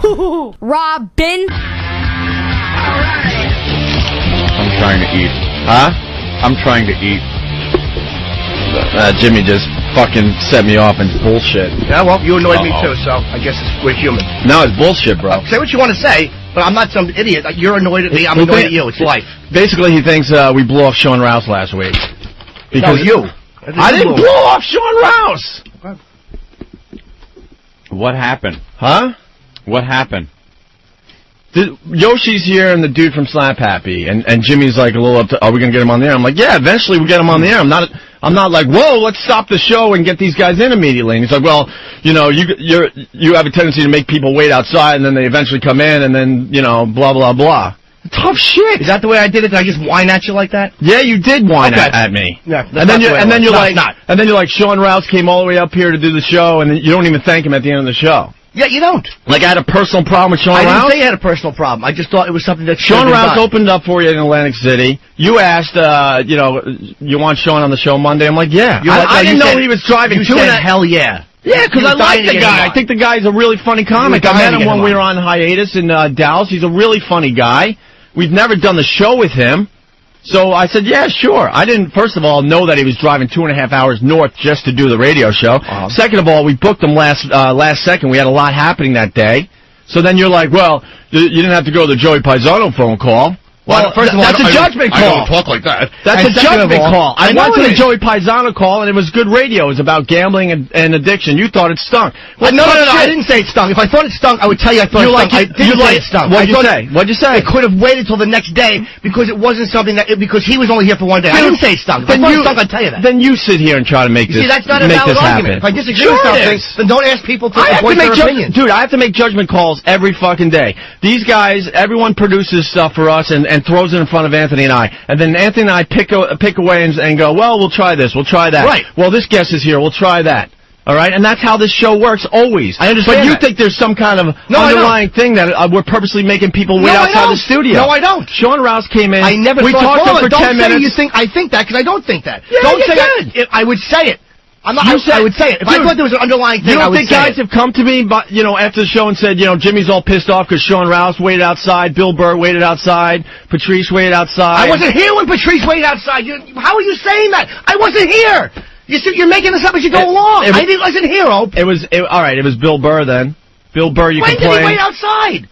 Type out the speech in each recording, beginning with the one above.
HooHooHooRobin. I'm trying to eat. Huh? I'm trying to eat. Jimmy just fucking set me off and bullshit. Yeah, well, you annoyed me too, so I guess we're human. No, it's bullshit, bro. Say what you want to say, but I'm not some idiot. You're annoyed at me, I'm annoyed at you. It's life. Basically, he thinks we blew off Sean Rouse last week. Because you. I didn't blow off Sean Rouse! What happened? Huh? What happened? Yoshi's here and the dude from Slap Happy, and Jimmy's like a little up to, are we gonna get him on the air? I'm like, yeah, eventually we'll get him on the air. I'm not like, whoa, let's stop the show and get these guys in immediately. And he's like, well, you know, you have a tendency to make people wait outside, and then they eventually come in, and then, you know, blah, blah, blah. Tough shit. Is that the way I did it? Did I just whine at you like that? Yeah, you did whine at me. Yeah, and then you're like, Sean Rouse came all the way up here to do the show, and you don't even thank him at the end of the show. Yeah, you don't. Like, I had a personal problem with Sean Rouse? I didn't say you had a personal problem. I just thought it was something that Sean Rouse opened up for you in Atlantic City. You asked, you know, you want Sean on the show Monday? I'm like, yeah. I didn't know he was driving. You said, hell yeah. Yeah, because I like the guy. I think the guy's a really funny comic. I met him when we were on hiatus in Dallas. He's a really funny guy. We've never done the show with him. So I said, yeah, sure. I didn't, first of all, know that he was driving 2.5 hours north just to do the radio show. Second of all, we booked him last second. We had a lot happening that day. So then you're like, well, you didn't have to go to the Joey Paisano phone call. Well, first of all, that's a judgment call. I don't talk like that. That's a judgment call. I went to the Joey Paisano call, and it was good radio. It was about gambling and addiction. You thought it stunk. Well, no, I didn't say it stunk. If I thought it stunk, I would tell you I thought it stunk. I didn't say it stunk. What'd you say? What'd you say? I could have waited till the next day because it wasn't something that, because he was only here for one day. I didn't say it stunk. If I thought it stunk, I'd tell you that. Then you sit here and try to make this happen. See, that's not a valid argument. If I disagree with something, then don't ask people to voice their opinion. Dude, I have to make judgment calls every fucking day. These guys, everyone produces stuff for us and throws it in front of Anthony and I. And then Anthony and I pick away and go, well, we'll try this, we'll try that. Right. Well, this guest is here, we'll try that. All right? And that's how this show works, always. I understand. But you think there's some kind of underlying thing that we're purposely making people wait outside the studio. No, I don't. Sean Rouse came in. I never we talked to him for 10 minutes. You think I think that, because I don't think that. Yeah, don't you say did. I would say it. I would say it. If I thought there was an underlying thing, I would say it. You don't think guys have come to me, but, you know, after the show and said, you know, Jimmy's all pissed off because Sean Rouse waited outside, Bill Burr waited outside, Patrice waited outside. I wasn't here when Patrice waited outside. How are you saying that? I wasn't here. You're making this up as you go along. I wasn't here, Ope. All right, it was Bill Burr then. Bill Burr, you complained. When did he wait outside?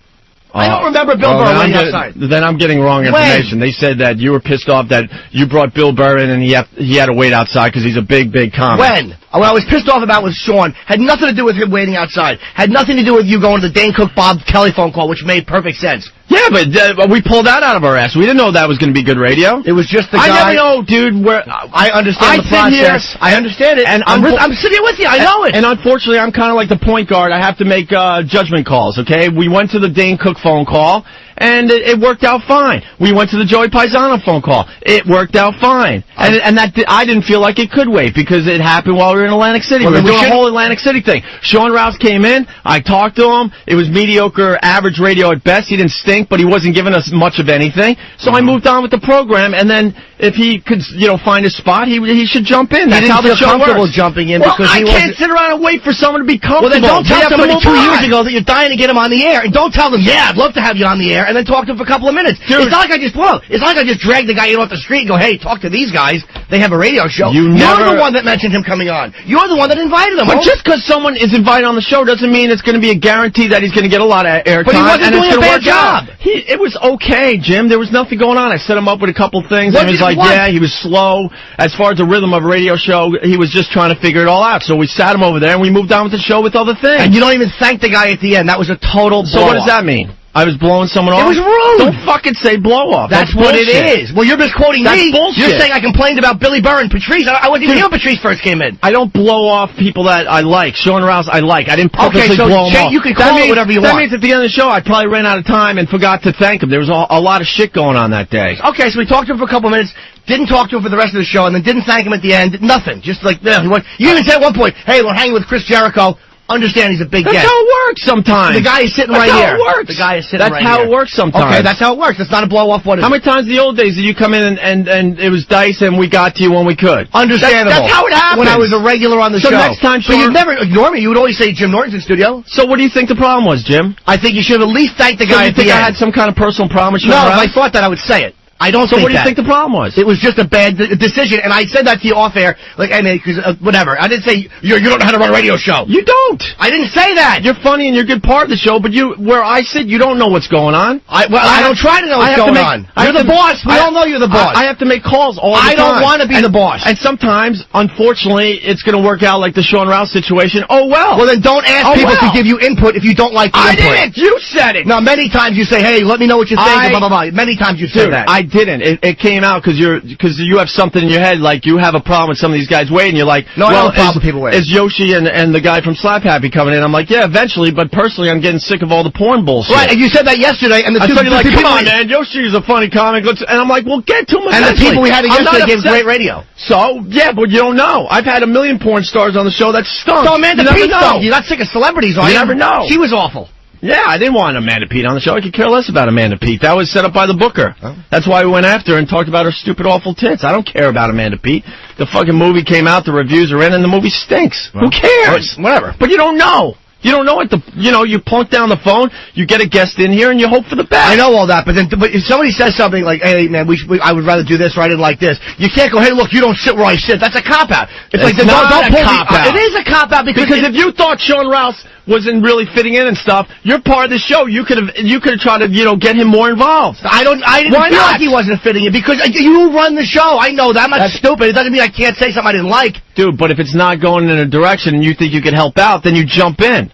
I don't remember Bill Burr waiting outside. Then I'm getting wrong information. They said that you were pissed off that you brought Bill Burr in and he had to wait outside because he's a big comic. When? What I was pissed off about was Sean. Had nothing to do with him waiting outside. Had nothing to do with you going to the Dane Cook Bob Kelly phone call, which made perfect sense. Yeah, but we pulled that out of our ass. We didn't know that was going to be good radio. It was just the guy. I never know, dude. I understand the process. I understand it. And I'm sitting here with you. I know it. And unfortunately, I'm kind of like the point guard. I have to make judgment calls, okay? We went to the Dane Cook phone call, and it worked out fine. We went to the Joey Paisano phone call. It worked out fine. And that I didn't feel like it could wait because it happened while we were in Atlantic City. We were doing a whole Atlantic City thing. Sean Rouse came in. I talked to him. It was mediocre, average radio at best. He didn't stink, but he wasn't giving us much of anything. So I moved on with the program, and then if he could, you know, find a spot, he should jump in. That's how the show works. Jumping in because I can't sit around and wait for someone to be comfortable. Well, then don't tell somebody 2 years ago that you're dying to get him on the air, and don't tell them, yeah, I'd love to have you on the air, and then talk to him for a couple of minutes. Dude. It's not like I just dragged the guy in off the street and go, hey, talk to these guys. They have a radio show. You're the one that mentioned him coming on. You're the one that invited him. But just because someone is invited on the show doesn't mean it's going to be a guarantee that he's going to get a lot of airtime. But he wasn't doing a bad job. It was okay, Jim. There was nothing going on. I set him up with a couple things, and he was like, yeah, he was slow. As far as the rhythm of a radio show, he was just trying to figure it all out. So we sat him over there, and we moved on with the show with other things. And you don't even thank the guy at the end. That was a total blow-off. So what does that mean? I was blowing someone off? It was rude. Don't fucking say blow off. That's what it is. Well, you're misquoting me. Bullshit. You're saying I complained about Billy Burr and Patrice. I wasn't even here when Patrice first came in. I don't blow off people that I like. Sean Rouse, I like. I didn't purposely blow him off. You can call it whatever you want. That means at the end of the show, I probably ran out of time and forgot to thank him. There was a lot of shit going on that day. Okay, so we talked to him for a couple of minutes, didn't talk to him for the rest of the show, and then didn't thank him at the end. Nothing. Just like, you even said at one point, hey, we're hanging with Chris Jericho. Understand he's a big That's guest. how it works sometimes. The guy is sitting right here. That's how it works. The guy is sitting right here. That's how it works sometimes. Okay, that's how it works. It's not a blow-off. What is How many times in the old days did you come in and it was dice and we got to you when we could? Understandable. That's how it happens. When I was a regular on the show. So next time, but you'd never ignore me. You would always say Jim Norton's in studio. So what do you think the problem was, Jim? I think you should have at least thanked the guy at the end. I had some kind of personal problem with you? No, if I thought that, I would say it. I don't think that. So what do you think the problem was? It was just a bad decision, and I said that to you off air, like, hey, man, because whatever. I didn't say, you don't know how to run a radio show. You don't. I didn't say that. You're funny and you're a good part of the show, but where I sit, you don't know what's going on. I don't try to know what's going on. You're the boss. We all know you're the boss. I have to make calls all the time. I don't want to be the boss. And sometimes, unfortunately, it's going to work out like the Sean Rouse situation. Oh, well. Well, then don't ask people to give you input if you don't like the input. I didn't. You said it. Now, many times you say, hey, let me know what you think, blah, blah, blah. Many times you said that. I didn't. It came out because you have something in your head, like you have a problem with some of these guys waiting. You're like, no, I don't have a problem with people waiting. Is Yoshi and the guy from Slap Happy coming in? I'm like, yeah, eventually, but personally, I'm getting sick of all the porn bullshit. Right, and you said that yesterday, and the two people like, come on, man, Yoshi's a funny comic. And I'm like, well, get to him eventually. And the people we had yesterday gave great radio. So, yeah, but you don't know. I've had 1 million porn stars on the show that stunk. So Amanda Pete stunk. You got sick of celebrities on you. You never know. She was awful. Yeah, I didn't want Amanda Pete on the show. I could care less about Amanda Pete. That was set up by the booker. Oh. That's why we went after her and talked about her stupid, awful tits. I don't care about Amanda Pete. The fucking movie came out, the reviews are in, and the movie stinks. Well, who cares? Whatever. But you don't know. You don't know what you plunk down the phone, you get a guest in here, and you hope for the best. I know all that, but if somebody says something like, hey, man, I would rather do this or I didn't like this, you can't go, hey, look, you don't sit where I sit. That's a cop-out. It's like, don't pull cop-out. It is a cop-out because if you thought Sean Rouse wasn't really fitting in and stuff, you're part of the show. You could have tried to, get him more involved. I didn't feel like he wasn't fitting in because you run the show. I know that. I'm not stupid. It doesn't mean I can't say something I didn't like. Dude, but if it's not going in a direction and you think you could help out, then you jump in.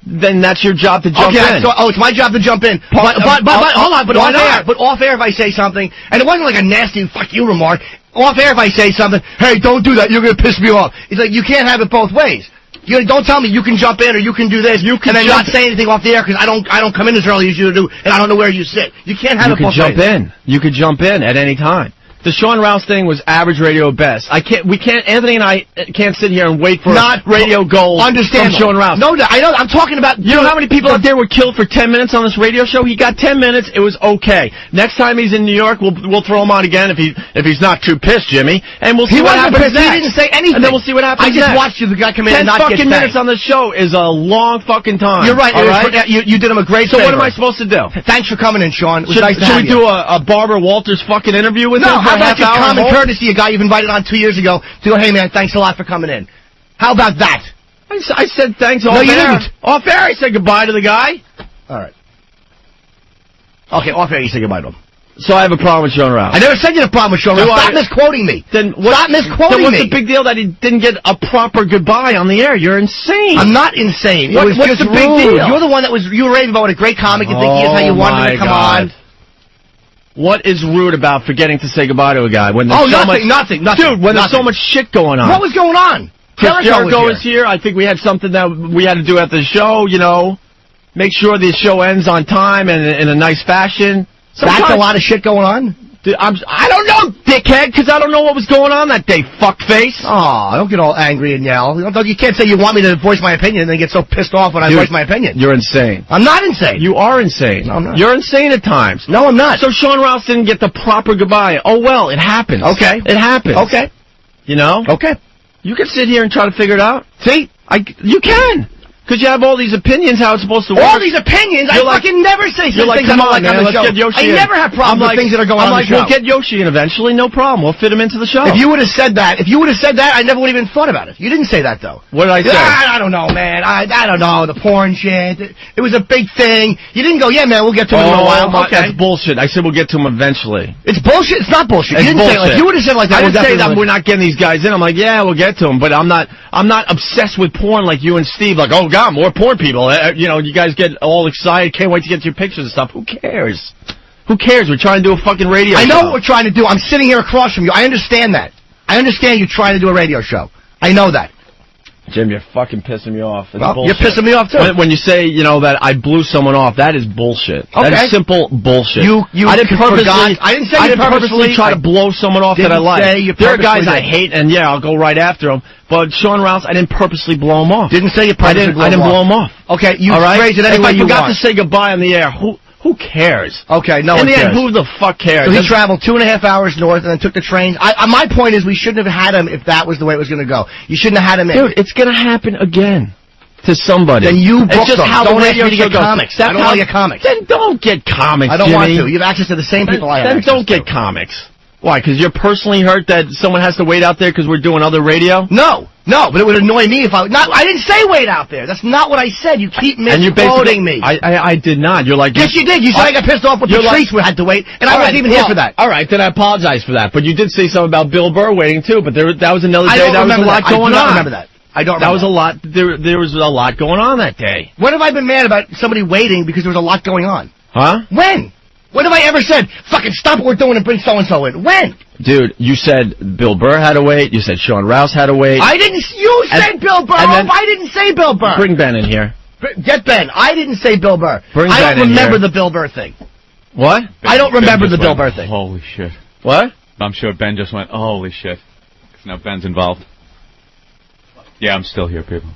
Then that's your job to jump in. It's my job to jump in. But hold on, but off air if I say something, and it wasn't like a nasty fuck you remark. Off air if I say something, hey, don't do that, you're gonna piss me off. It's like you can't have it both ways. Don't tell me you can jump in or you can do this, and then not say anything off the air because I don't come in as early as you do, and I don't know where you sit. You can't have it both ways. You could jump in at any time. The Sean Rouse thing was average radio best. Anthony and I can't sit here and wait for radio gold from Sean Rouse. No, I know, I'm talking about... You know how many people out there were killed for 10 minutes on this radio show? He got 10 minutes, it was okay. Next time he's in New York, we'll throw him on again if he's not too pissed, Jimmy. And we'll see what happens next. He didn't say anything. And then we'll see what happens next. I just watched you, the guy come in and not get 10 fucking minutes on the show is a long fucking time. You're right. You did him a great favor. So what am I supposed to do? Thanks for coming in, Sean. It was nice to have you. Should we do a Barbara Walters fucking interview with him for a half hour? Courtesy, a guy you've invited on 2 years ago, to go, hey, man, thanks a lot for coming in. How about that? I said thanks off air. No, you didn't. Off air, I said goodbye to the guy. All right. Okay, off air, you said goodbye to him. So I have a problem with Sean Rouse. I never said you had a problem with Sean Rouse. Stop misquoting me. Stop misquoting me. Then what's the big deal that he didn't get a proper goodbye on the air? You're insane. I'm not insane. What's the big deal? You're the one you were raving about what a great comic you think he is, how you wanted him to come on. What is rude about forgetting to say goodbye to a guy when there's nothing. Dude, when there's so much shit going on. What was going on? Jericho was here. I think we had something that we had to do at the show, Make sure the show ends on time and in a nice fashion. That's a lot of shit going on? I don't know, dickhead, because I don't know what was going on that day, fuckface. Aw, don't get all angry and yell. You can't say you want me to voice my opinion and then get so pissed off when I voice my opinion. You're insane. I'm not insane. You are insane. No, I'm not. You're insane at times. No, I'm not. So Sean Rouse didn't get the proper goodbye. Oh, well, it happens. Okay. It happens. Okay. Okay. You can sit here and try to figure it out. See? You can. Because you have all these opinions how it's supposed to work. All these opinions? I fucking never say things I don't like on the show. Let's get Yoshi I never have problems with things that are going on the show. We'll get Yoshi in eventually, no problem. We'll fit him into the show. If you would have said that, I never would have even thought about it. You didn't say that, though. What did I say? I don't know, man. I don't know. The porn shit. It was a big thing. You didn't go, yeah, man, we'll get to him in a while. Okay. That's bullshit. I said we'll get to him eventually. It's bullshit? It's not bullshit. You didn't say it like you would have said like that. I didn't say that we're not getting these guys in. I'm like, yeah, we'll get to them. But I'm not obsessed with porn like you and Steve. Like, oh, God, more porn people. You guys get all excited, can't wait to get your pictures and stuff. Who cares? Who cares? We're trying to do a fucking radio show. I know what we're trying to do. I'm sitting here across from you. I understand that. I understand you're trying to do a radio show. I know that. Jim, you're fucking pissing me off. It's You're pissing me off, too. When you say, that I blew someone off, that is bullshit. Okay. That is simple bullshit. I didn't purposely try to blow someone off that I like. There are guys I hate, and I'll go right after them. But Sean Rouse, I didn't purposely blow him off. Didn't say you purposely I didn't blow him off. Okay, you phrased it any way you want. If I forgot to say goodbye on the air, who cares? Okay, no one cares. In the end, who the fuck cares? So he traveled 2.5 hours north and then took the train. My point is we shouldn't have had him if that was the way it was going to go. You shouldn't have had him in. Dude, it's going to happen again to somebody. Then you book just them. How don't the ask radio me to get goes. comics. I don't want to get comics. Then don't get comics, I don't want Jimmy. to. You have access to the same people I have. Then don't get comics. Why? Because you're personally hurt that someone has to wait out there because we're doing other radio? No, but it would annoy me if I didn't say wait out there. That's not what I said. You keep misquoting me. I did not. You're like... Yes, you did. You said I got pissed off with the treats we had to wait, and I wasn't even here for that. All right, then I apologize for that. But you did say something about Bill Burr waiting, too. But that was another day. That was a lot going on. I don't remember that. I don't remember that. Was a lot. There was a lot going on that day. When have I been mad about somebody waiting because there was a lot going on? Huh? When? When have I ever said, fucking stop what we're doing and bring so-and-so in? When? Dude, you said Bill Burr had to wait. You said Sean Rouse had to wait. I didn't. You said Bill Burr. I didn't say Bill Burr. Bring Ben in here. Get Ben. I didn't say Bill Burr. Bring I Ben don't in remember here. the Bill Burr thing. What? I don't remember the Bill Burr thing. Holy shit. What? I'm sure Ben just went, holy shit. Now Ben's involved. Yeah, I'm still here, people.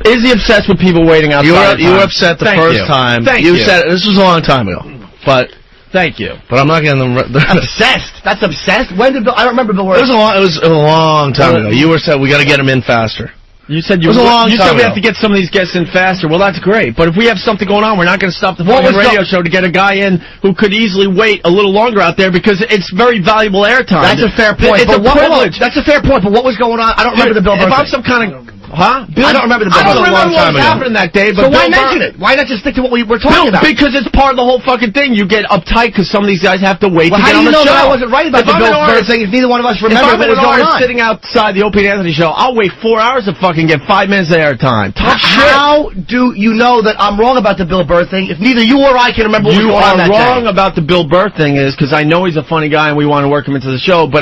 Is he obsessed with people waiting outside? You were upset the first time. Thank you. You said this was a long time ago. But thank you. But I'm not getting them. Obsessed. That's obsessed. When did Bill? I don't remember Bill Burr. It was a long time ago. You were said we got to get him in faster. You said we have to get some of these guests in faster. Well, that's great. But if we have something going on, we're not going to stop the fucking radio show to get a guy in who could easily wait a little longer out there because it's very valuable airtime. That's a fair point. It's a privilege. That's a fair point. But what was going on? I don't remember the Bill Burr. If I'm some kind of... Huh? I don't remember the Bill Burr. I don't remember what happened that day. But so why mention it? Why not just stick to what we were talking about? Because it's part of the whole fucking thing. You get uptight because some of these guys have to wait to get on the show. How do you know that I wasn't right about the Bill Burr thing if neither one of us remember what was going on? If I'm sitting outside the Opie and Anthony show, I'll wait 4 hours to fucking get 5 minutes of airtime. How do you know that I'm wrong about the Bill Burr thing if neither you or I can remember what was going on that day? You are wrong about the Bill Burr thing is because I know he's a funny guy and we want to work him into the show, but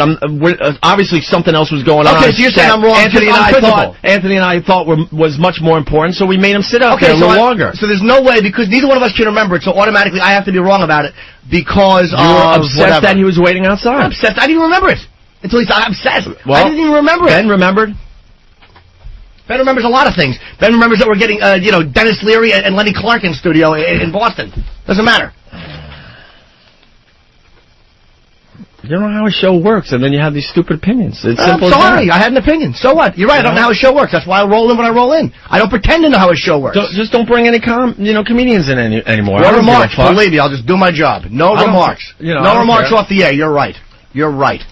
obviously something else was going on. Okay, so you're saying I'm wrong. Anthony and I thought was much more important, so we made him sit out there a little longer. So there's no way, because neither one of us can remember it, so automatically I have to be wrong about it because you were obsessed that he was waiting outside. I'm obsessed. I didn't even remember it until he's obsessed. Well, I didn't even remember it. Ben remembered. Ben remembers a lot of things. Ben remembers that we're getting, Dennis Leary and Lenny Clark in studio in Boston. Doesn't matter. You don't know how a show works, and then you have these stupid opinions. It's simple. I'm sorry, I had an opinion. So what? You're right. I don't know how a show works. That's why I roll in when I roll in. I don't pretend to know how a show works. Just don't bring any comedians in anymore. No remarks. Believe me, I'll just do my job. No remarks. No remarks off the air. You're right. You're right.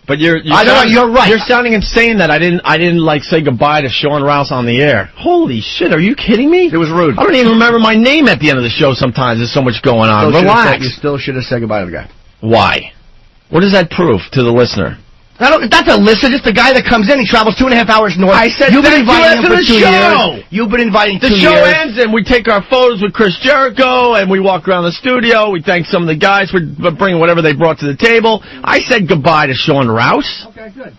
But you're right. You're sounding insane that I didn't like say goodbye to Sean Rouse on the air. Holy shit, are you kidding me? It was rude. I don't even remember my name at the end of the show sometimes. There's so much going on. Relax. You still should have said goodbye to the guy. Why? What does that prove to the listener? That's a listener, just the guy that comes in. He travels 2.5 hours north. I said you've been inviting him for 2 years. You've been inviting 2 years. The show ends and we take our photos with Chris Jericho and we walk around the studio. We thank some of the guys for bringing whatever they brought to the table. I said goodbye to Sean Rouse. Okay, good.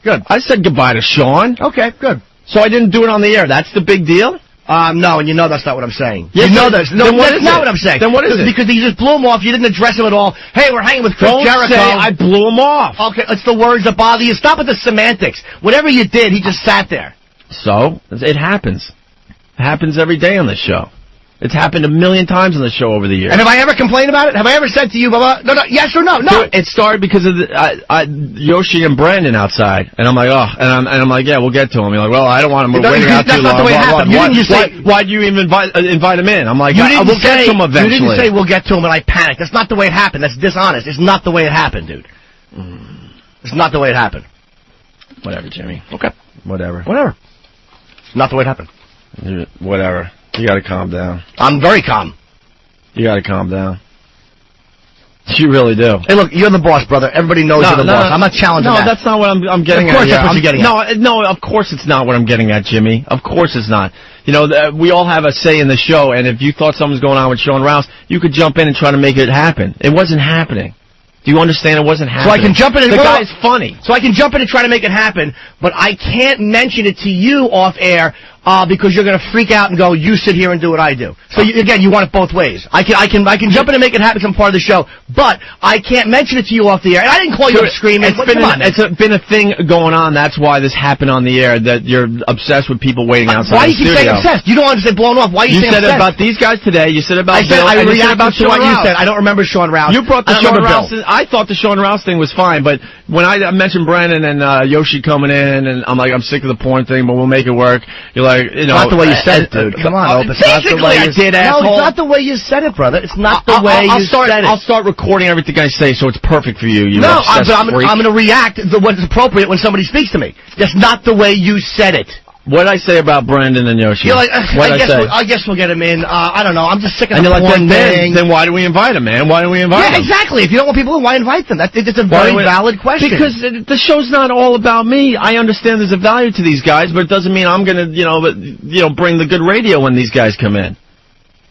Good. I said goodbye to Sean. Okay, good. So I didn't do it on the air. That's the big deal? No, and you know that's not what I'm saying. Yes, you know that's not what I'm saying. Then what is it? Because you just blew him off. You didn't address him at all. Hey, we're hanging with Chris Jericho. Don't say I blew him off. Okay, it's the words that bother you. Stop with the semantics. Whatever you did, he just sat there. So, it happens. It happens every day on this show. It's happened a million times on the show over the years. And have I ever complained about it? Have I ever said to you, Bubba, no, yes or no? No. Dude, it started because of Yoshi and Brandon outside, and I'm like, and I'm like, yeah, we'll get to him. You're like, well, I don't want him waiting out too long. That's not the way it happened. Why'd you even invite him in? I'm like, we'll get to him eventually. You didn't say we'll get to him, and I panicked. That's not the way it happened. That's dishonest. It's not the way it happened, dude. It's not the way it happened. Whatever, Jimmy. Okay. Whatever. It's not the way it happened. Whatever. You gotta calm down. I'm very calm. You gotta calm down. You really do. Hey, look, you're the boss, brother. Everybody knows you're the boss. I'm not challenging that. No, that's not what I'm getting at. Of course that's what you're getting at. No, of course it's not what I'm getting at, Jimmy. Of course it's not. You know, we all have a say in the show, and if you thought something was going on with Sean Rouse, you could jump in and try to make it happen. It wasn't happening. Do you understand it wasn't happening? So I can jump in and... The guy's funny. So I can jump in and try to make it happen, but I can't mention it to you off air because you're going to freak out and go, you sit here and do what I do. So again, you want it both ways. I can jump in and make it happen some part of the show, but I can't mention it to you off the air. And I didn't call you up screaming. It's been a thing going on. That's why this happened on the air, that you're obsessed with people waiting outside Why the studio. you keep saying obsessed? You don't want to say blown off. Why you saying obsessed? You said about these guys today. You said about Bill. I reacted about to what you said. I don't remember Sean Rouse. You brought the Sean Rouse. I thought the Sean Rouse thing was fine, but when I mentioned Brennan and Yoshi coming in, and I'm like, I'm sick of the porn thing, but we'll make it work. You're like, you know, not the way you said it, dude. Come on, Opie. It's not the way you said it. No, it's not the way you said it, brother. It's not the way you said it. I'll start recording everything I say, so it's perfect for you. No, I'm going to react to what's appropriate when somebody speaks to me. That's not the way you said it. What did I say about Brandon and Yoshi? You're like, I guess we'll get him in. I don't know. I'm just sick of the porn thing. Then why do we invite him, man? Why do we invite him? Yeah, exactly. If you don't want people in, why invite them? It's a very valid question. Because the show's not all about me. I understand there's a value to these guys, but it doesn't mean I'm going to, bring the good radio when these guys come in.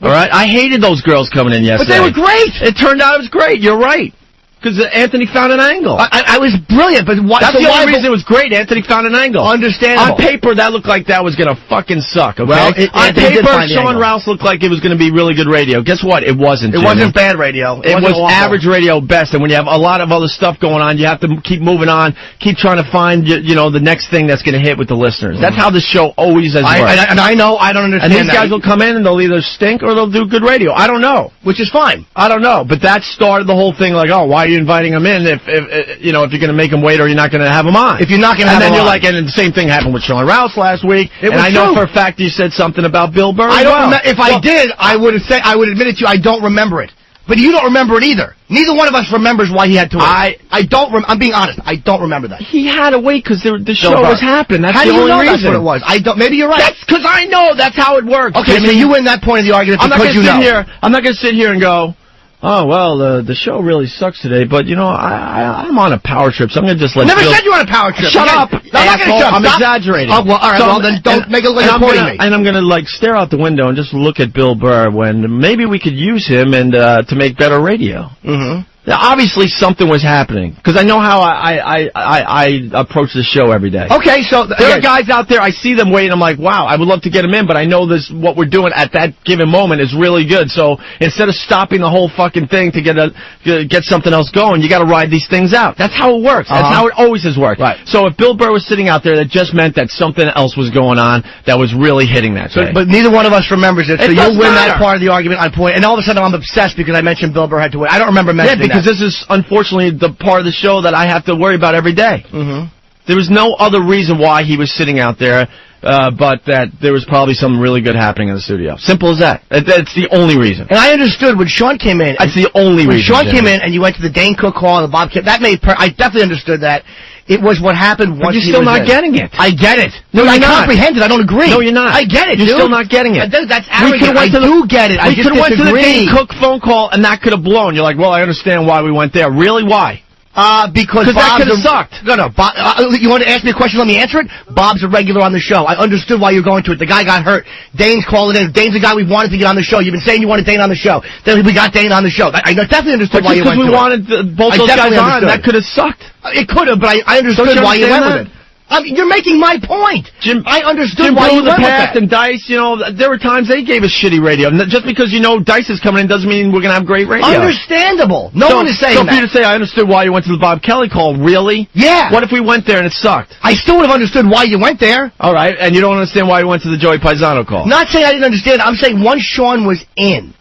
All right? I hated those girls coming in yesterday. But they were great. It turned out it was great. You're right. Because Anthony found an angle. I was brilliant, but why? That's the only reason it was great. Anthony found an angle. Understandable. On paper, that looked like that was going to fucking suck, okay? Well, on paper, Sean Rouse looked like it was going to be really good radio. Guess what? It wasn't, It wasn't bad radio. It was average radio best, and when you have a lot of other stuff going on, you have to keep moving on, keep trying to find, the next thing that's going to hit with the listeners. That's how the show always has worked. And I know, I don't understand. And these guys will come in, and they'll either stink or they'll do good radio. I don't know. Which is fine. I don't know. But that started the whole thing, like, oh, why are you inviting them in? If you're going to make them wait, or you're not going to have them on. If you're not going to have them on. And then you're like, and the same thing happened with Sean Rouse last week. And I know for a fact you said something about Bill Burr. I don't remember. If I did, I would admit it to you. I don't remember it. But you don't remember it either. Neither one of us remembers why he had to wait. I'm being honest. I don't remember that. He had to wait because the show was happening. That's the only reason. That's what it was? Maybe you're right. That's because I know that's how it works. Okay, so you win that point of the argument because you know. I'm not going to sit here and go, oh, well, the show really sucks today, but, I'm on a power trip, so I'm going to just let Never said you were on a power trip. Shut up, I'm exaggerating. Oh, well, all right, well, then don't make it look like you're quoting me. And I'm going to, stare out the window and just look at Bill Burr when maybe we could use him and to make better radio. Mm-hmm. Now, obviously, something was happening, because I know how I approach the show every day. Okay, so... There are guys out there, I see them waiting, I'm like, wow, I would love to get them in, but I know what we're doing at that given moment is really good, so instead of stopping the whole fucking thing to get something else going, you gotta ride these things out. That's how it works. That's how it always has worked. Right. So if Bill Burr was sitting out there, that just meant that something else was going on that was really hitting that day. But neither one of us remembers it, so you win that part of the argument on point, and all of a sudden I'm obsessed because I mentioned Bill Burr had to wait. I don't remember mentioning that. Yeah, because this is, unfortunately, the part of the show that I have to worry about every day. Mm-hmm. There was no other reason why he was sitting out there, but that there was probably something really good happening in the studio. Simple as that. That's the only reason. And I understood when Sean came in. That's the only reason. When Sean came in and you went to the Dane Cook Hall and the Bob Kip, I definitely understood that. It was what happened once he was in. But you're still not getting it. I get it. No, you're not. I comprehend it. I don't agree. No, you're not. I get it, You're still not getting it. That's arrogant. I do get it. I just disagree. We could have went to the Dane Cook phone call, and that could have blown. You're like, well, I understand why we went there. Really? Why? Because that could have sucked. No, you want to ask me a question, let me answer it? Bob's a regular on the show. I understood why you're going to it. The guy got hurt. Dane's calling in. Dane's the guy we wanted to get on the show. You've been saying you wanted Dane on the show. Then we got Dane on the show. I definitely understood why you went to it. Because we wanted both those guys on, that could have sucked. It could have, but I understood why you went with it. You're making my point. I understood why you went with that. and Dice, there were times they gave us shitty radio. Just because Dice is coming in doesn't mean we're going to have great radio. Understandable. No one is saying that. So for you to say, I understood why you went to the Bob Kelly call, really? Yeah. What if we went there and it sucked? I still would have understood why you went there. All right, and you don't understand why you went to the Joey Paisano call? Not saying I didn't understand. I'm saying once Sean was in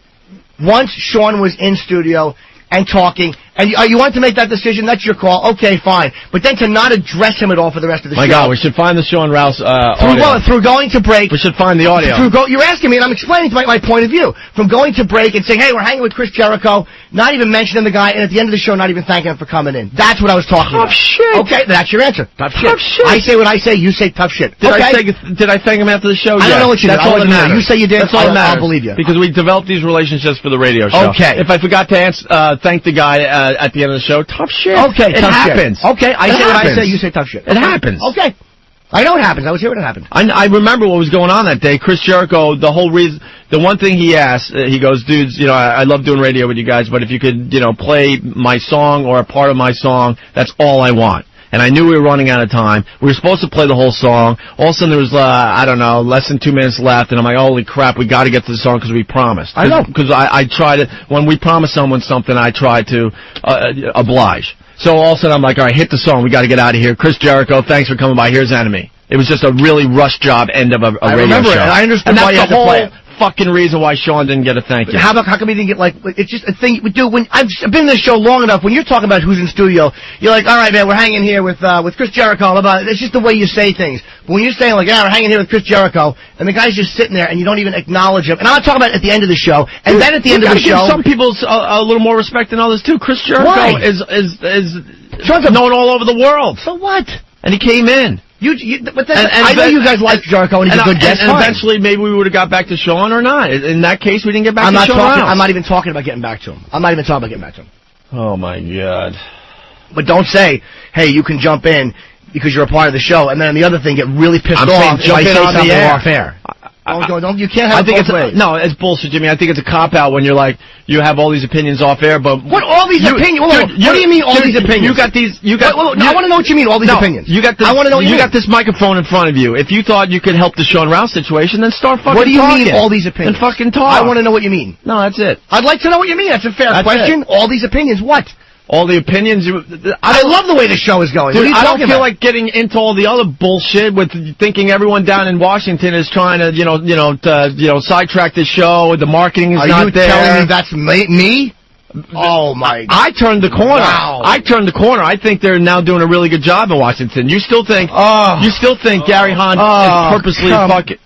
studio and talking, and you want to make that decision, that's your call. Okay, fine. But then to not address him at all for the rest of the show. My God, we should find the Sean Rouse audio. Through going to break. We should find the audio. You're asking me, and I'm explaining to my point of view. From going to break and saying, hey, we're hanging with Chris Jericho, not even mentioning the guy, and at the end of the show, not even thanking him for coming in. That's what I was talking about. Tough shit. Okay, that's your answer. Tough shit. I say what I say, you say tough shit. Did I thank him after the show? I don't know what you did. That's all that matters. You say you did, that's all that matters. I'll believe you. Because we developed these relationships for the radio show. Okay. If I forgot to thank the guy at the end of the show, tough shit. Okay, it happens. Okay, I say what I say, you say tough shit. It happens. Okay. I know what happens. I was here when it happened. I remember what was going on that day. Chris Jericho, the whole reason, the one thing he asked, he goes, dudes, you know, I love doing radio with you guys, but if you could, you know, play my song or a part of my song, that's all I want. And I knew we were running out of time. We were supposed to play the whole song. All of a sudden there was, I don't know, less than 2 minutes left, and I'm like, holy crap, we got to get to the song because we promised. I know. Because I try to, when we promise someone something, I try to oblige. So all of a sudden I'm like, all right, hit the song. We got to get out of here. Chris Jericho, thanks for coming by. Here's Enemy. It was just a really rush job end of a radio show. I remember it, and I understood why you had to play it. Fucking reason why Sean didn't get a thank you. How come he didn't get, like, it's just a thing we do. When I've been in this show long enough, when you're talking about who's in studio, you're like, all right, man, we're hanging here with Chris Jericho. It's just the way you say things. But when you're saying, like, yeah, we're hanging here with Chris Jericho, and the guy's just sitting there, and you don't even acknowledge him. And I'm not talking about at the end of the show, and then at the end of the show. Some people a little more respect than others, too. Chris Jericho is known all over the world. So what? And he came in. But then, I know you guys like Jericho, and he's a good guest. And eventually, maybe we would have got back to Sean or not. In that case, we didn't get back to Sean. I'm not even talking about getting back to him. Oh, my God. But don't say, hey, you can jump in because you're a part of the show, and then the other thing, get really pissed off if I say something off air. You can't have it both ways. No, it's bullshit, Jimmy. I think it's a cop-out when you're like, you have all these opinions off air, but... What, all these opinions? What do you mean, all these opinions? I want to know what you mean, all these opinions. You got this microphone in front of you. If you thought you could help the Sean Rouse situation, then start fucking talking. What do you mean, all these opinions? Then fucking talk. I want to know what you mean. No, that's it. I'd like to know what you mean. That's a fair question. All these opinions, what? All the opinions. I love the way the show is going. Dude, I don't feel like getting into all the other bullshit with thinking everyone down in Washington is trying to, sidetrack the show. The marketing is not there. Are you telling me that's me? Oh my! I turned the corner. Wow. I turned the corner. I think they're now doing a really good job in Washington. You still think? Gary Hahn is purposely fucking?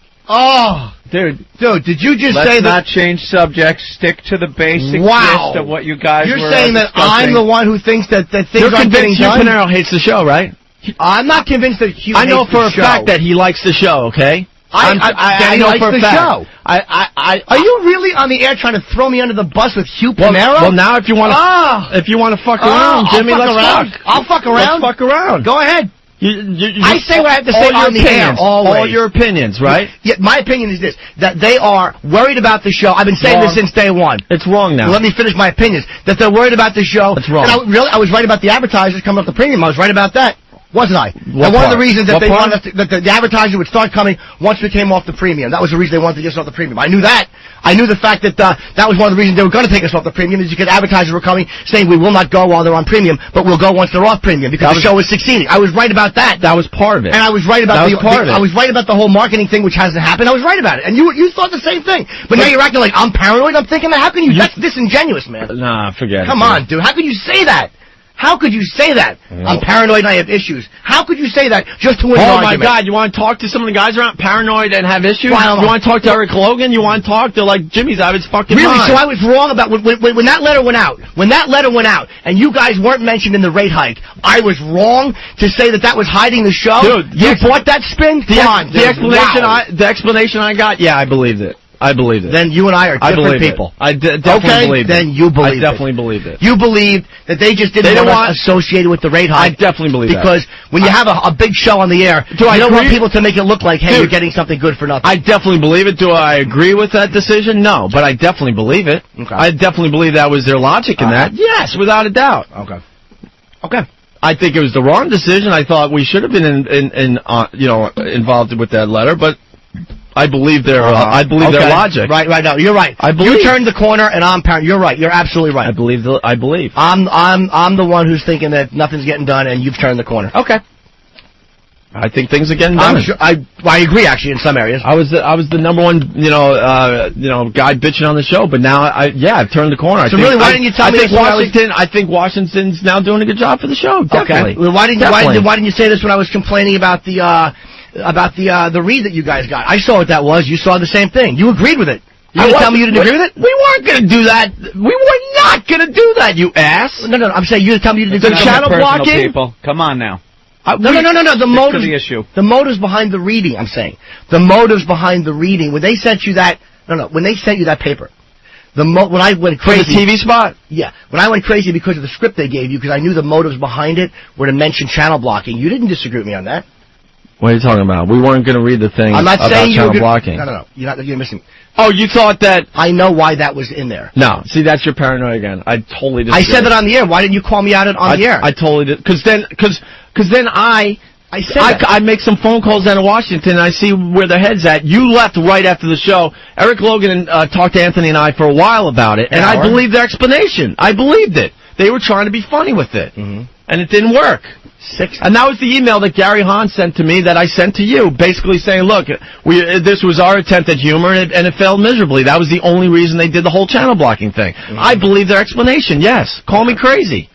Dude, did you just say that? Let's not change subjects. Stick to the basic gist of what you guys were discussing. You're saying that I'm the one who thinks that things aren't getting done? You're convinced Hugh Pinero hates the show, right? I'm not convinced that Hugh hates the show. I know for a fact that he likes the show, okay? I know for a fact. Are you really on the air trying to throw me under the bus with Hugh Pinero? Well, now if you want to fuck around, Jimmy, let's fuck. I'll fuck around. Let's fuck around. Go ahead. I say what I have to say on the air, always. All your opinions, right? Yeah, my opinion is this, that they are worried about the show. I've been saying this since day one. It's wrong now. Let me finish my opinions. That they're worried about the show. It's wrong. And I was right about the advertisers coming up the premium. I was right about that. Wasn't I? And one of the reasons that they wanted us that the advertisers would start coming once we came off the premium. That was the reason they wanted to get us off the premium. I knew that. I knew the fact that that was one of the reasons they were going to take us off the premium, is because advertisers were coming saying we will not go while they're on premium, but we'll go once they're off premium because the show is succeeding. I was right about that. That was part of it. And I was right about I was right about the whole marketing thing, which hasn't happened. I was right about it. And you thought the same thing. But now you're acting like I'm paranoid. I'm thinking, how can you? That's disingenuous, man. Nah, forget it. Come on, dude. How could you say that? How could you say that? I'm paranoid and I have issues. How could you say that just to win an argument? Oh, my God. You want to talk to some of the guys around paranoid and have issues? You want to talk to Eric Logan? You want to talk to, like, Jimmy's out of his fucking mind. Really? So I was wrong about when that letter went out. When that letter went out and you guys weren't mentioned in the rate hike, I was wrong to say that was hiding the show? Dude, you bought that spin? Come on, dude. The explanation I got, yeah, I believed it. I believed it. Then you and I are different people. I definitely believed it. Then you believed it. I definitely believed it. You believed that they just didn't want us associated with the rate hike. I definitely believe that. Because when you have a big show on the air, you don't want people to make it look like, hey, you're getting something good for nothing. I definitely believe it. Do I agree with that decision? No, but I definitely believe it. Okay. I definitely believe that was their logic in that. Yes, without a doubt. Okay. I think it was the wrong decision. I thought we should have been involved with that letter, but I believe their their logic. Right. No, you're right. You turned the corner, and I'm paranoid. You're right. You're absolutely right. I believe. I'm the one who's thinking that nothing's getting done, and you've turned the corner. Okay. I think things are getting done. I'm sure, I agree, actually, in some areas. I was the number one, guy bitching on the show, but now I've turned the corner. So really, why didn't you tell me this? I think Washington's now doing a good job for the show. Definitely. Okay. Well, why didn't you say this when I was complaining about the read that you guys got? I saw what that was. You saw the same thing. You agreed with it. You didn't tell me you didn't agree with it? We weren't going to do that. We were not going to do that, you ass. No. I'm saying you didn't tell me you didn't agree with it. The channel blocking? People. Come on now. No. The motives behind the reading, I'm saying. The motives behind the reading. When they sent you that, when they sent you that paper, when I went crazy. For the TV spot? Yeah. When I went crazy because of the script they gave you, because I knew the motives behind it were to mention channel blocking, you didn't disagree with me on that. What are you talking about? We weren't going to read the thing I'm not about saying channel you're blocking. No. You're missing. Oh, you thought that... I know why that was in there. No, see, that's your paranoia again. I totally disagree. I said that on the air. Why didn't you call me out on the air? I totally did. Because then I make some phone calls down to Washington, and I see where their head's at. You left right after the show. Eric Logan talked to Anthony and I for a while about it, and I believed their explanation. I believed it. They were trying to be funny with it, and it didn't work. And that was the email that Gary Hahn sent to me that I sent to you, basically saying, look, this was our attempt at humor, and it failed miserably. That was the only reason they did the whole channel blocking thing. I believe their explanation, yes. Call me crazy.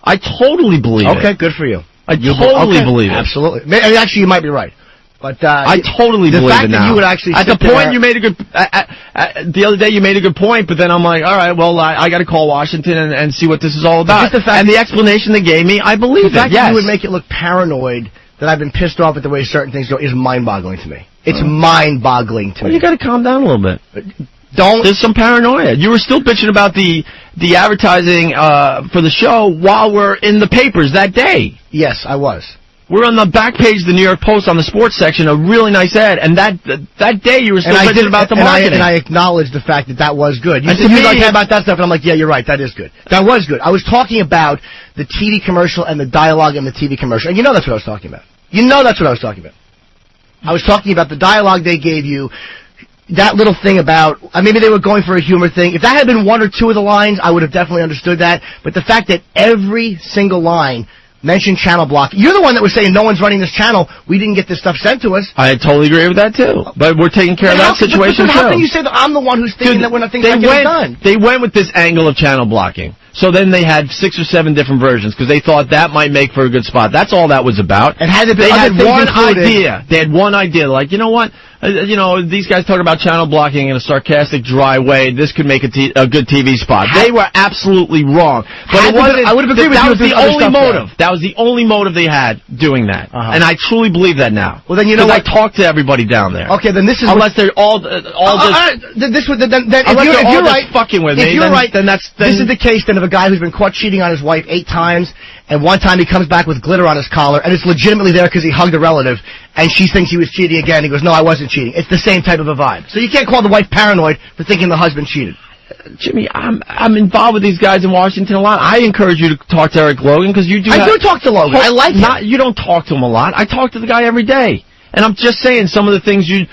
I totally believe it. Okay, good for you. I totally believe it. Absolutely. Actually, you might be right. But I totally believe it now. The fact that you would actually at the point you made a good the other day you made a good point, but then I'm like, all right, well I got to call Washington and see what this is all about. And the explanation they gave me, I believe it. The fact that you would make it look paranoid that I've been pissed off at the way certain things go is mind-boggling to me. It's mind-boggling to me. Well, you got to calm down a little bit. There's some paranoia. You were still bitching about the advertising for the show while we're in the papers that day. Yes, I was. We're on the back page of the New York Post on the sports section, a really nice ad, and that day you were still bitching about the marketing. And I acknowledged the fact that was good. You said you like about that stuff, and I'm like, yeah, you're right, that is good. That was good. I was talking about the TV commercial and the dialogue in the TV commercial, and you know that's what I was talking about. You know that's what I was talking about. I was talking about the dialogue they gave you, that little thing about, maybe they were going for a humor thing. If that had been one or two of the lines, I would have definitely understood that. But the fact that every single line mentioned channel block. You're the one that was saying no one's running this channel. We didn't get this stuff sent to us. I totally agree with that, too. But we're taking care of that situation, too. How can you say that I'm the one who's thinking that we're not thinking getting done? They went with this angle of channel blocking. So then they had 6 or 7 different versions because they thought that might make for a good spot. That's all that was about. And they had one idea. They had one idea. Like, you know what? These guys talk about channel blocking in a sarcastic, dry way. This could make a good TV spot. They were absolutely wrong. But it wasn't. I would have agreed with you. That was the only motive. That was the only motive they had doing that. And I truly believe that now. Well, then you know what? I talked to everybody down there. Okay, then this is unless they're all just. If you're right, fucking with me. If you're right, then this is the case then of a guy who's been caught cheating on his wife 8 times, and one time he comes back with glitter on his collar, and it's legitimately there because he hugged a relative, and she thinks he was cheating again. He goes, no, I wasn't cheating. It's the same type of a vibe. So you can't call the wife paranoid for thinking the husband cheated. Jimmy, I'm involved with these guys in Washington a lot. I encourage you to talk to Eric Logan because you do. I do talk to Logan. I like him. You don't talk to him a lot. I talk to the guy every day. And I'm just saying, some of the things you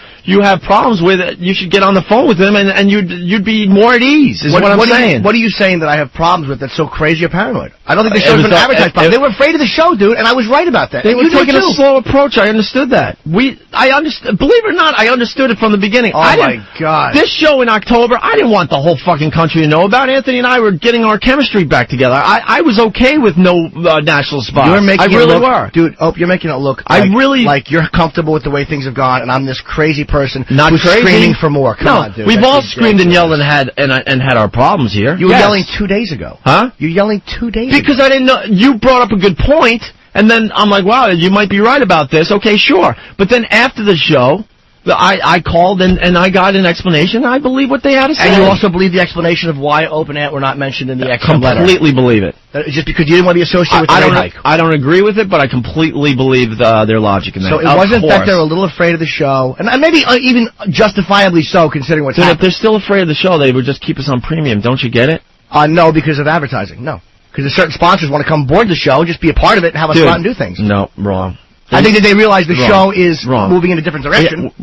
have problems with, you should get on the phone with him, and you'd be more at ease, is what I'm saying. What are you saying that I have problems with that's so crazy or paranoid? I don't think the show's been advertised properly. They were afraid of the show, dude, and I was right about that. They were taking a slow approach. I understood that. Believe it or not, I understood it from the beginning. Oh, my God. This show in October, I didn't want the whole fucking country to know about. Anthony and I were getting our chemistry back together. I was okay with no national spots. You're making I really it look, were. Dude, you're making it look like you're comfortable with the way things have gone, and I'm this crazy person who's screaming for more. Come on, dude. We've all screamed and yelled and had our problems here. You were yelling 2 days ago. Huh? You're yelling 2 days ago. Because I didn't know. You brought up a good point, and then I'm like, wow, you might be right about this. Okay, sure. But then after the show, I called and I got an explanation. I believe what they had to say. And you also believe the explanation of why Open Ant were not mentioned in the XM letter. Completely believe it. Just because you didn't want to be associated with the rate hike. I don't agree with it, but I completely believe their logic in that. So it wasn't that they're a little afraid of the show, and maybe even justifiably so, considering what's happening. If they're still afraid of the show, they would just keep us on premium. Don't you get it? No, because of advertising. No. Because certain sponsors want to come aboard the show, just be a part of it, and have us go out and do things. No, wrong. I think that they realize the show is moving in a different direction.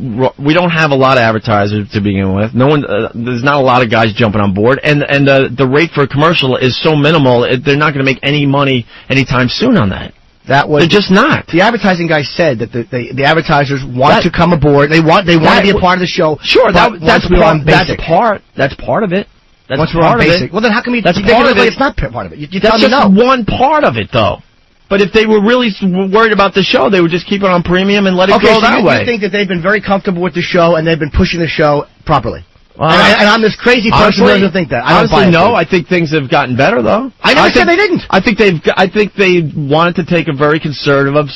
We don't have a lot of advertisers to begin with. No one, there's not a lot of guys jumping on board, and the rate for a commercial is so minimal. They're not going to make any money anytime soon on that. They're just not. The advertising guy said that the advertisers want to come aboard. They want to be a part of the show. Sure, that's part of it. Once we're on basic. Well, then how come that's part of it? It's not part of it. That's just one part of it, though. But if they were really worried about the show, they would just keep it on premium and let it go that way. You think that they've been very comfortable with the show and they've been pushing the show properly? And I'm this crazy person who doesn't think that. I don't buy it. No. I think things have gotten better, though. I never said they didn't. I think they wanted to take a very conservative,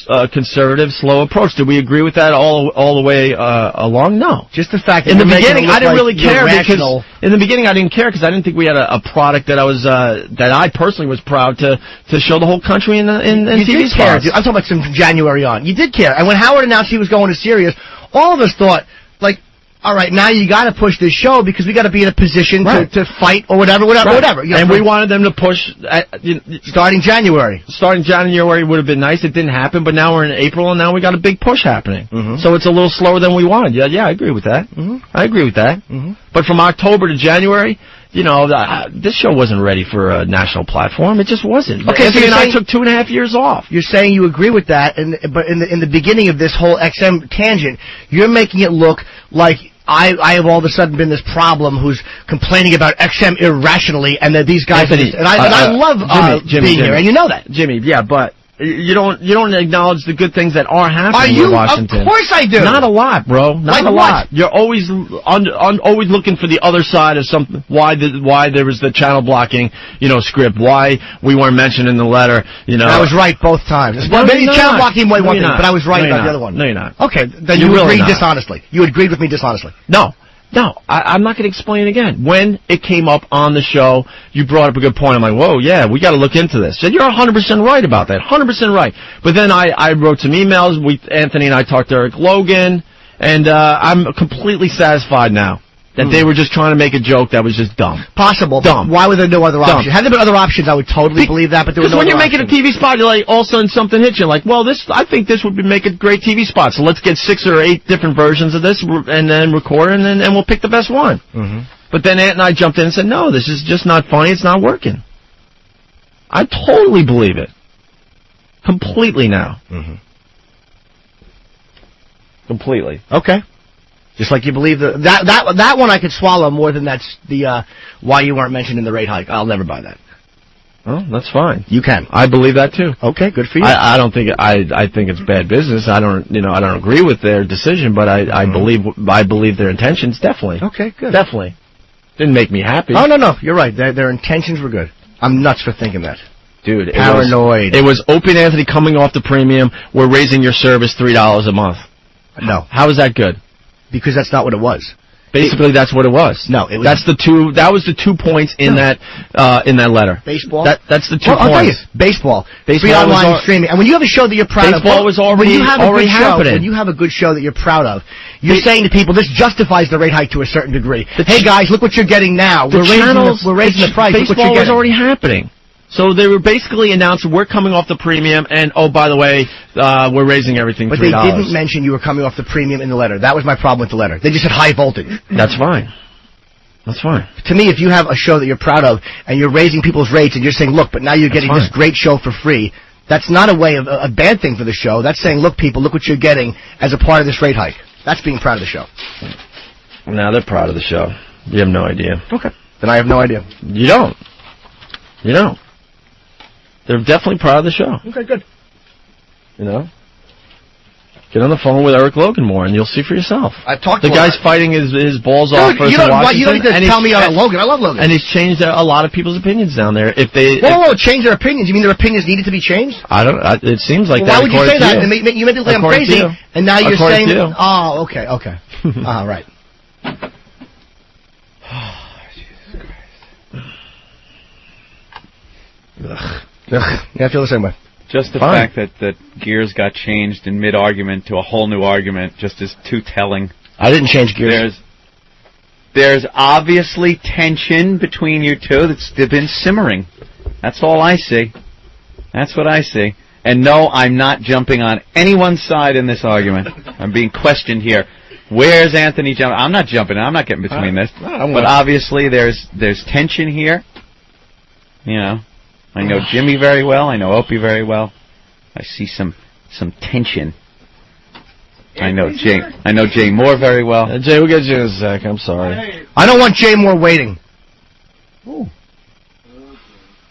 slow approach. Did we agree with that all the way along? No. Just the fact that in the beginning, I didn't really care because in the beginning I didn't care because I didn't think we had a product that I personally was proud to show the whole country in TV spots. I'm talking about from January on. You did care, and when Howard announced he was going to Sirius, all of us thought, like, all right, now you got to push this show because we got to be in a position to fight or whatever. You know, and we wanted them to push starting January. Starting January would have been nice. It didn't happen, but now we're in April, and now we got a big push happening. So it's a little slower than we wanted. Yeah, I agree with that. I agree with that. But from October to January, you know, this show wasn't ready for a national platform. It just wasn't. Okay, so I took 2.5 years off. You're saying you agree with that, but in the beginning of this whole XM tangent, you're making it look like I have all of a sudden been this problem who's complaining about XM irrationally, and that these guys I love Jimmy, being here, and you know that, Jimmy. Yeah, but you don't acknowledge the good things that are happening in Washington. Of course I do. Not a lot, bro. Not a lot. You're always always looking for the other side of something. Why there was the channel blocking, script. Why we weren't mentioned in the letter. I was right both times. Well, maybe channel blocking way one thing, but I was right about the other one. No, you're not. Okay, then you agreed dishonestly. You agreed with me dishonestly. No, I'm not going to explain again. When it came up on the show, you brought up a good point. I'm like, whoa, yeah, we got to look into this. So you're 100% right about that, 100% right. But then I wrote some emails. Anthony and I talked to Eric Logan, and I'm completely satisfied now that they were just trying to make a joke that was just dumb. Possible. Dumb. Why were there no other options? Had there been other options, I would totally believe that, but there were no other options. Because when you're making a TV spot, you're like, all of a sudden something hits you. Like, well, I think this would make a great TV spot, so let's get 6 or 8 different versions of this and then record it, and we'll pick the best one. But then Ant and I jumped in and said, no, this is just not funny. It's not working. I totally believe it. Completely now. Completely. Okay. Just like you believe that one I could swallow more than that's the why you weren't mentioned in the rate hike. I'll never buy that. Well, that's fine. You can. I believe that too. Okay, good for you. I don't think I think it's bad business. I don't agree with their decision, but I believe their intentions definitely. Okay, good. Definitely. Didn't make me happy. Oh no, you're right. Their intentions were good. I'm nuts for thinking that. Dude, paranoid. It was Opie and Anthony coming off the premium. We're raising your service $3 a month. No. How is that good? Because that's not what it was. Basically, that's what it was. No, it was. That was the 2 points in that letter. Baseball. That's the 2 points. I'll tell you, baseball. Free online streaming, and when you have a show that you're proud of, baseball was already happening. When you have a good show that you're proud of, you're saying to people, this justifies the rate hike to a certain degree. Hey guys, look what you're getting now. We're raising the price. Look what you're getting. Baseball was already happening. So they were basically announcing we're coming off the premium, and oh, by the way, we're raising everything $3. But they didn't mention you were coming off the premium in the letter. That was my problem with the letter. They just said high voltage. That's fine. That's fine. To me, if you have a show that you're proud of, and you're raising people's rates, and you're saying, look, but now you're getting this great show for free, that's not a way of a bad thing for the show. That's saying, look, people, look what you're getting as a part of this rate hike. That's being proud of the show. Now they're proud of the show. You have no idea. Okay. Then I have no idea. You don't. You don't. They're definitely proud of the show. Okay, good. Get on the phone with Eric Logan more, and you'll see for yourself. I've talked to the guy's fighting his balls off versus Washington. You don't need to tell me about Logan. I love Logan. And he's changed a lot of people's opinions down there. Change their opinions. You mean their opinions needed to be changed? It seems like that. Why would you say that? You made me think I'm crazy, and now you're saying, oh, okay. Right. Yeah, I feel the same way. Just the fact that gears got changed in mid-argument to a whole new argument just is too telling. I didn't change gears. There's obviously tension between you two that's been simmering. That's all I see. That's what I see. And no, I'm not jumping on anyone's side in this argument. I'm being questioned here. Where's Anthony jumping? I'm not jumping. I'm not getting between this. But obviously there's tension here. I know Jimmy very well. I know Opie very well. I see some tension. I know Jay Moore very well. Jay, we'll get you in a sec. I'm sorry. I don't want Jay Moore waiting.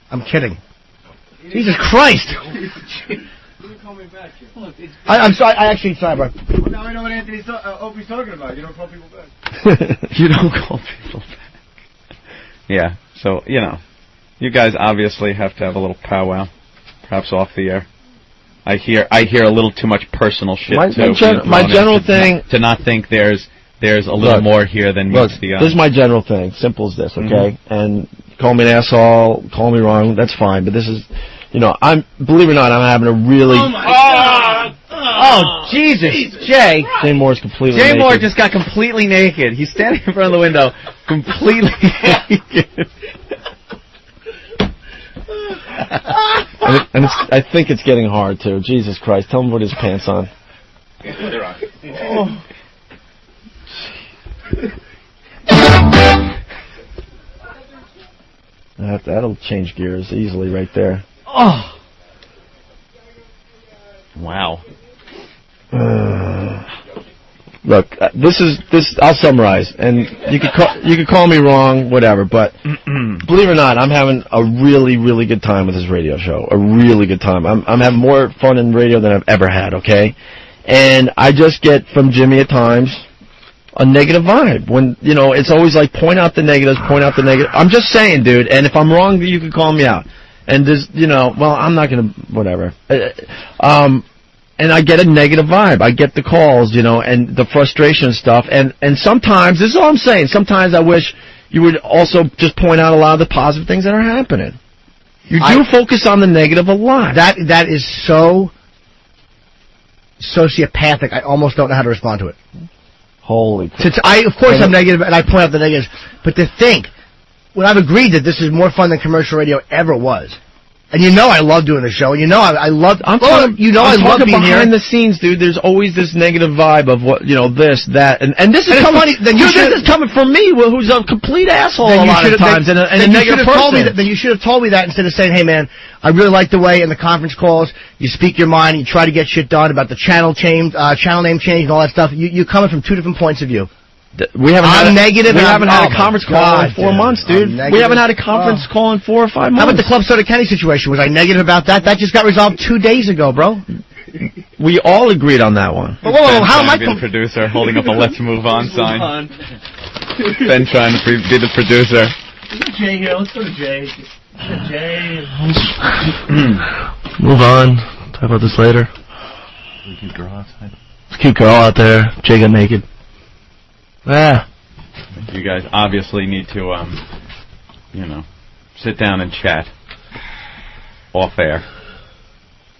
I'm kidding. Jesus Christ. I'm sorry. I actually sorry, bro. Well, now I know what Opie's talking about. You don't call people back. You don't call people back. Yeah. So you guys obviously have to have a little powwow, perhaps off the air. I hear a little too much personal shit too. My general thing to not think there's a little more here than meets the eye. This is my general thing. Simple as this, okay? And call me an asshole, call me wrong, that's fine. But this is, I'm believe it or not, I'm having a really. Oh my God! Oh Jesus, Jay! Jay Moore's completely. Jay naked. Moore just got completely naked. He's standing in front of the window, completely naked. and I think it's getting hard too. Jesus Christ! Tell him to put his pants on. Oh. That'll change gears easily right there. Oh. Wow. Look, this. I'll summarize, and you could call me wrong, whatever. But believe it or not, I'm having a really, really good time with this radio show. A really good time. I'm having more fun in radio than I've ever had. Okay, and I just get from Jimmy at times a negative vibe. When it's always like point out the negatives, point out the negative. I'm just saying, dude. And if I'm wrong, you can call me out. And there's, well, I'm not gonna, whatever. And I get a negative vibe. I get the calls, and the frustration and stuff. And sometimes, this is all I'm saying, sometimes I wish you would also just point out a lot of the positive things that are happening. You do focus on the negative a lot. That is so sociopathic, I almost don't know how to respond to it. Holy crap. Since of course I'm negative, and I point out the negatives, but to think, when I've agreed that this is more fun than commercial radio ever was. And I love doing the show. And I love. I love being behind here. the scenes, dude. There's always this negative vibe of what this, that, and this is coming. This is coming from me, who's a complete asshole a lot of times, and a negative person. Then you should have told me that instead of saying, "Hey, man, I really like the way in the conference calls you speak your mind, you try to get shit done about the channel name change, and all that stuff." You coming from two different points of view. We haven't had a conference call in 4 months, dude. We haven't had a conference call in 4 or 5 months. How about the Club Soda Kenny situation? Was I negative about that? That just got resolved 2 days ago, bro. We all agreed on that one. But whoa, how am I the producer holding up a "Let's move on" sign? Ben trying to be the producer. Jay here. Let's go to Jay. Jay. Move on. Talk about this later. Cute girl outside. Cute girl out there. Jay got naked. Yeah. You guys obviously need to, sit down and chat off air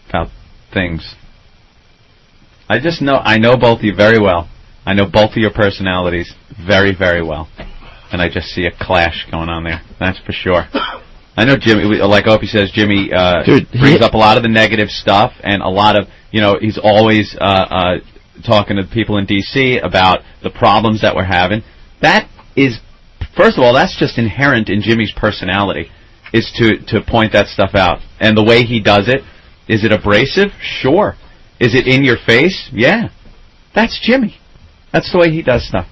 about things. I know both of you very well. I know both of your personalities very, very well. And I just see a clash going on there. That's for sure. I know Jimmy, like Opie says, Jimmy brings up a lot of the negative stuff and a lot of, he's always talking to people in D.C. about the problems that we're having. That is, first of all, that's just inherent in Jimmy's personality, is to point that stuff out. And the way he does it, is it abrasive? Sure. Is it in your face? Yeah. That's Jimmy. That's the way he does stuff.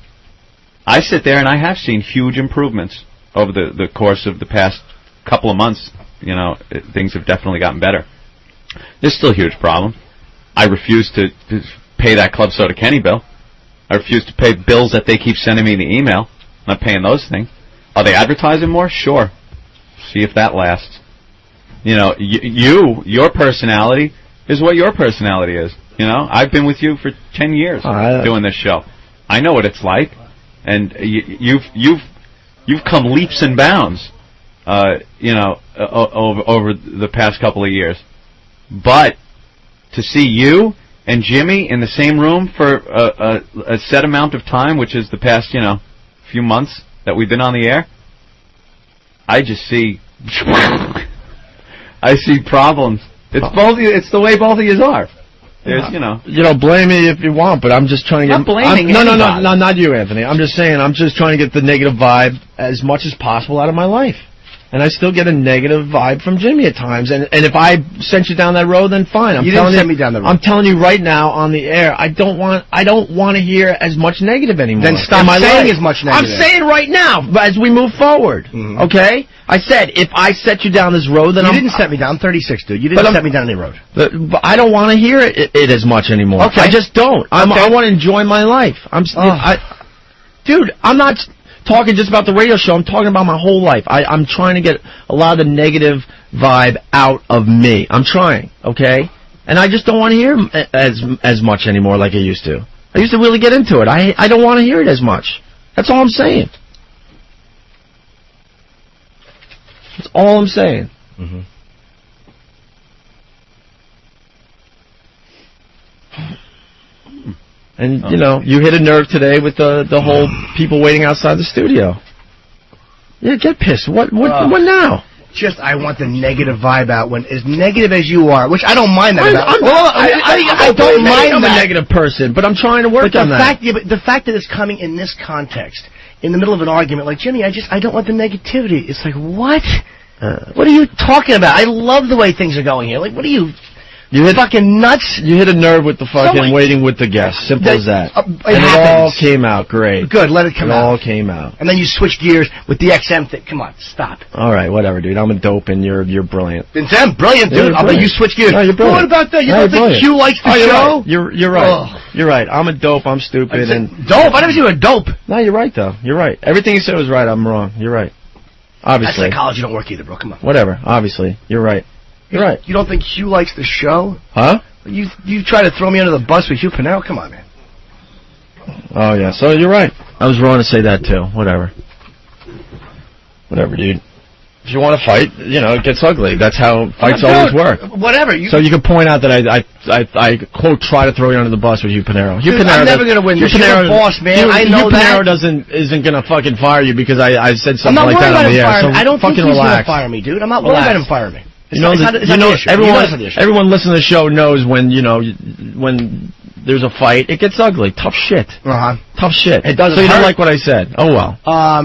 I sit there and I have seen huge improvements over the course of the past couple of months. Things have definitely gotten better. There's still a huge problem. I refuse to pay that Club Soda Kenny bill. I refuse to pay bills that they keep sending me in the email. I'm not paying those things. Are they advertising more? Sure. See if that lasts. Your personality is what your personality is. I've been with you for 10 years doing this show. I know what it's like, and you've come leaps and bounds, over the past couple of years. But to see you and Jimmy in the same room for a set amount of time, which is the past, few months that we've been on the air, I just see, I see problems. It's the way both of you are. There's, blame me if you want, but I'm just trying to get. I'm blaming anybody. No, not you, Anthony. I'm just saying, I'm just trying to get the negative vibe as much as possible out of my life. And I still get a negative vibe from Jimmy at times. And if I sent you down that road, then fine. You didn't send me down the road. I'm telling you right now on the air, I don't want to hear as much negative anymore. Then stop saying as much negative. I'm saying right now, as we move forward, okay? I said, if I set you down this road, then You didn't set me down. I'm 36, dude. You didn't set me down any road. But I don't want to hear it as much anymore. Okay. I just don't. I want to enjoy my life. Dude, I'm not talking just about the radio show. I'm talking about my whole life. I'm trying to get a lot of the negative vibe out of me. I'm trying, okay? And I just don't want to hear as much anymore like I used to. I used to really get into it. I don't want to hear it as much. That's all I'm saying. That's all I'm saying. And, you know, you hit a nerve today with the whole people waiting outside the studio. Yeah, get pissed. What now? Just, I want the negative vibe out. When as negative as you are, which I don't mind that about. I don't mind I'm a negative person, but I'm trying to work on that. But the fact that it's coming in this context, in the middle of an argument, like, Jimmy, I don't want the negativity. It's like, what? What are you talking about? I love the way things are going here. Like, what are you... You hit fucking nuts. You hit a nerve with the fucking waiting with the guests. Simple as that. It all came out great. Good, let it come out. It all came out. And then you switch gears with the XM thing. Come on, stop. All right, whatever, dude. I'm a dope, and you're brilliant. I'm brilliant, dude. I'll bet you switch gears. No, you're brilliant. What about that? You don't think Q likes the show? You're right. You're right. I'm a dope. I'm stupid. Dope? I never see you a dope. No, you're right, though. You're right. Everything you said was right. I'm wrong. You're right. Obviously. That psychology don't work either, bro. Come on. Whatever. Obviously. You're right. You're right. You don't think Hugh likes the show? Huh? You try to throw me under the bus with Hugh Pinnell? Come on, man. Oh, yeah. So you're right. I was wrong to say that, too. Whatever. Whatever, dude. If you want to fight, you know, it gets ugly. That's how fights always work. Whatever. So you can point out that I quote, try to throw you under the bus with Hugh Pinero. I'm never going to win. You're the boss, man. I know that. Hugh Pinero isn't going to fucking fire you because I said something like that on the air. So I don't think he's going to relax. fire me, dude. I'm not worried about him firing me. Everyone listening to the show knows when there's a fight, it gets ugly. Tough shit. Tough shit. It doesn't. So you don't like what I said? Oh well.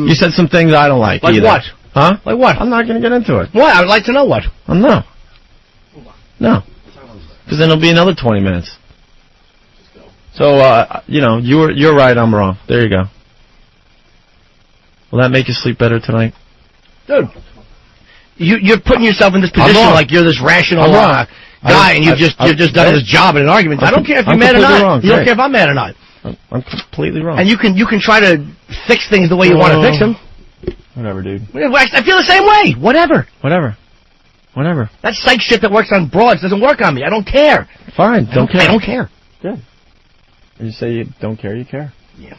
You said some things I don't like. Like either. What? Huh? Like what? I'm not going to get into it. What? I would like to know what. No. Because then it'll be another 20 minutes. So you're right. I'm wrong. There you go. Will that make you sleep better tonight, dude? You're putting yourself in this position like you're this rational guy, and you've just done this job in an argument. I don't care if you're mad or not. You don't care if I'm mad or not. I'm completely wrong. And you can try to fix things the way you want to fix them. Whatever, dude. I feel the same way. Whatever. That psych shit that works on broads doesn't work on me. I don't care. Fine. Don't care. I don't care. Good. You say you don't care, you care. Yeah.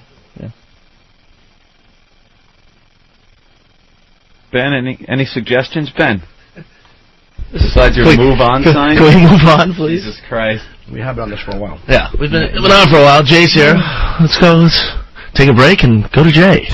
Ben, any suggestions, Ben? Besides your move on sign? Can we move on, please? Jesus Christ. We have been on this for a while. Yeah, we've been on for a while. Jay's here. Let's take a break and go to Jay.